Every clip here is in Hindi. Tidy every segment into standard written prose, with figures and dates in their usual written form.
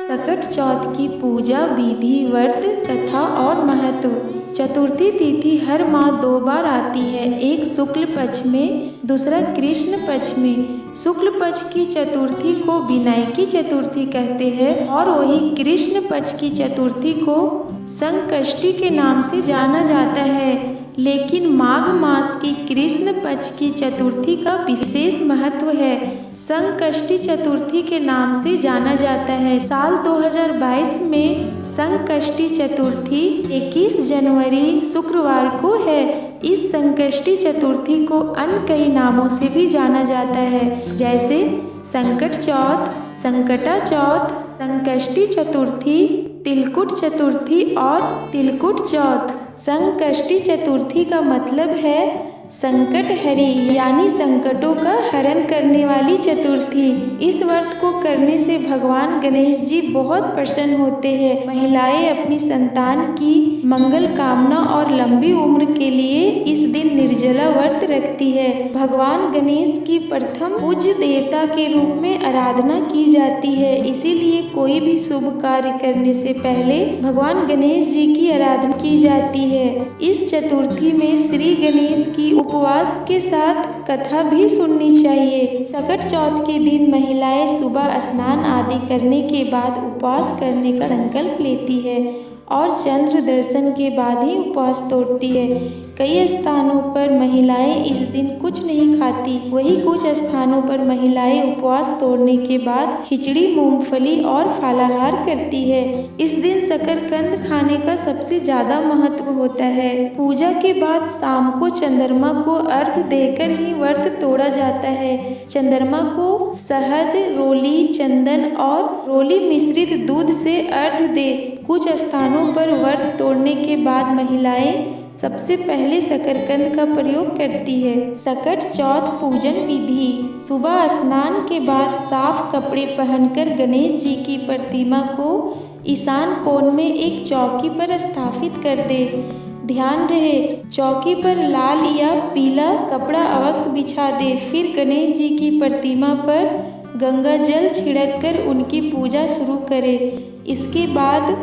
सकट चौथ की पूजा विधि, व्रत, कथा और महत्व। चतुर्थी तिथि हर माह 2 बार आती है, एक शुक्ल पक्ष में, दूसरा कृष्ण पक्ष में। शुक्ल पक्ष की चतुर्थी को विनायकी चतुर्थी कहते हैं और वही कृष्ण पक्ष की चतुर्थी को संकष्टी के नाम से जाना जाता है। लेकिन माघ मास की कृष्ण पक्ष की चतुर्थी का विशेष महत्व है, संकष्टी चतुर्थी के नाम से जाना जाता है। साल 2022 में संकष्टी चतुर्थी 21 जनवरी शुक्रवार को है। इस संकष्टी चतुर्थी को अन्य कई नामों से भी जाना जाता है, जैसे संकट चौथ, संकटा चौथ, संकष्टी चतुर्थी, तिलकुट चतुर्थी और तिलकुट चौथ। संकष्टी चतुर्थी का मतलब है संकट हरी, यानी संकटों का हरण करने वाली चतुर्थी। इस व्रत को करने से भगवान गणेश जी बहुत प्रसन्न होते हैं। महिलाएं अपनी संतान की मंगल कामना और लंबी उम्र के लिए इस दिन निर्जला व्रत रखती है। भगवान गणेश की प्रथम पूज्य देवता के रूप में आराधना की जाती है, इसीलिए कोई भी शुभ कार्य करने से पहले भगवान गणेश जी की आराधना की जाती है। इस चतुर्थी में श्री गणेश की उपवास के साथ कथा भी सुननी चाहिए। सकट चौथ के दिन महिलाएं सुबह स्नान आदि करने के बाद उपवास करने का संकल्प लेती है और चंद्र दर्शन के बाद ही उपवास तोड़ती है। कई स्थानों पर महिलाएं इस दिन कुछ नहीं खाती, वही कुछ स्थानों पर महिलाएं उपवास तोड़ने के बाद खिचड़ी, मूंगफली और फलाहार करती है। इस दिन शकरकंद खाने का सबसे ज्यादा महत्व होता है। पूजा के बाद शाम को चंद्रमा को अर्घ्य देकर ही व्रत तोड़ा जाता है। चंद्रमा को शहद, रोली, चंदन और रोली मिश्रित दूध से अर्घ्य दे। कुछ स्थानों पर व्रत तोड़ने के बाद महिलाएं सबसे पहले शकरकंद का प्रयोग करती है। सकट चौथ पूजन विधि। सुबह स्नान के बाद साफ कपड़े पहनकर गणेश जी की प्रतिमा को ईशान कोण में एक चौकी पर स्थापित कर दे। ध्यान रहे, चौकी पर लाल या पीला कपड़ा अवश्य बिछा दे। फिर गणेश जी की प्रतिमा पर गंगा जल छिड़ककर उनकी पूजा शुरू करे। इसके बाद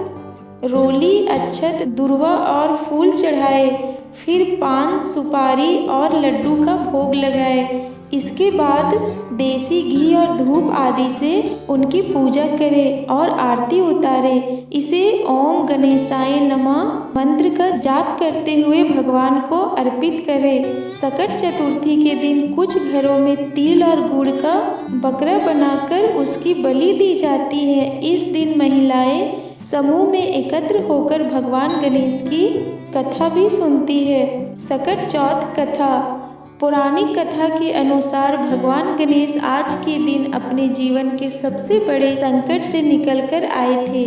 रोली, अक्षत, दुर्वा और फूल चढ़ाए। फिर पान, सुपारी और लड्डू का भोग लगाए। इसके बाद देसी घी और धूप आदि से उनकी पूजा करें और आरती उतारे। इसे ओम गणेशाय नमः मंत्र का जाप करते हुए भगवान को अर्पित करें। सकट चतुर्थी के दिन कुछ घरों में तिल और गुड़ का बकरा बनाकर उसकी बलि दी जाती है। इस दिन महिलाएं समूह में एकत्र होकर भगवान गणेश की कथा भी सुनती है। सकट चौथ कथा। पौराणिक कथा के अनुसार भगवान गणेश आज के दिन अपने जीवन के सबसे बड़े संकट से निकलकर आए थे,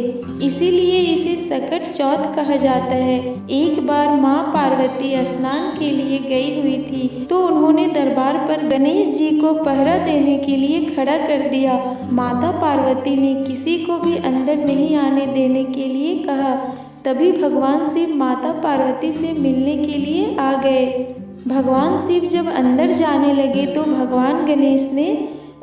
इसीलिए इसे सकट चौथ कहा जाता है। एक बार माँ पार्वती स्नान के लिए गई हुई थी, तो उन्होंने दरबार पर गणेश जी को पहरा देने के लिए खड़ा कर दिया। माता पार्वती ने किसी को भी अंदर नहीं आने देने के लिए कहा। तभी भगवान शिव माता पार्वती से मिलने के लिए आ गए। भगवान शिव जब अंदर जाने लगे तो भगवान गणेश ने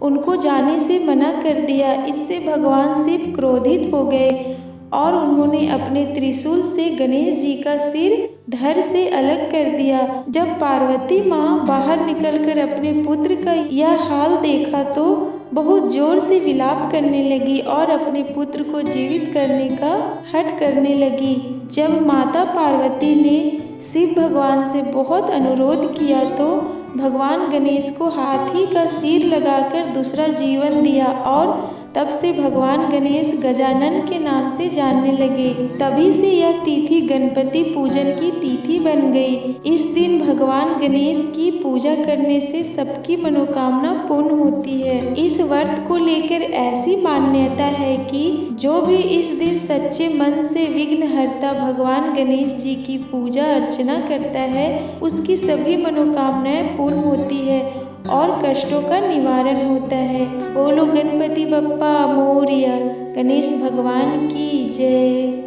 उनको जाने से मना कर दिया। इससे भगवान शिव क्रोधित हो गए और उन्होंने अपने त्रिशूल से गणेश जी का सिर धड़ से अलग कर दिया। जब पार्वती माँ बाहर निकलकर अपने पुत्र का यह हाल देखा तो बहुत जोर से विलाप करने लगी और अपने पुत्र को जीवित करने का हठ करने लगी। जब माता पार्वती ने शिव भगवान से बहुत अनुरोध किया तो भगवान गणेश को हाथी का सिर लगाकर दूसरा जीवन दिया और तब से भगवान गणेश गजानन के नाम से जानने लगे। तभी से यह तिथि गणपति पूजन की तिथि बन गई। इस दिन भगवान गणेश की पूजा करने से सबकी मनोकामना पूर्ण होती है। इस व्रत को लेकर ऐसी मान्यता है कि जो भी इस दिन सच्चे मन से विघ्नहर्ता भगवान गणेश जी की पूजा अर्चना करता है, उसकी सभी मनोकामनाएं पूर्ण होती है और कष्टों का निवारण होता है। बोलो गणपति बप्पा मोरया, गणेश भगवान की जय।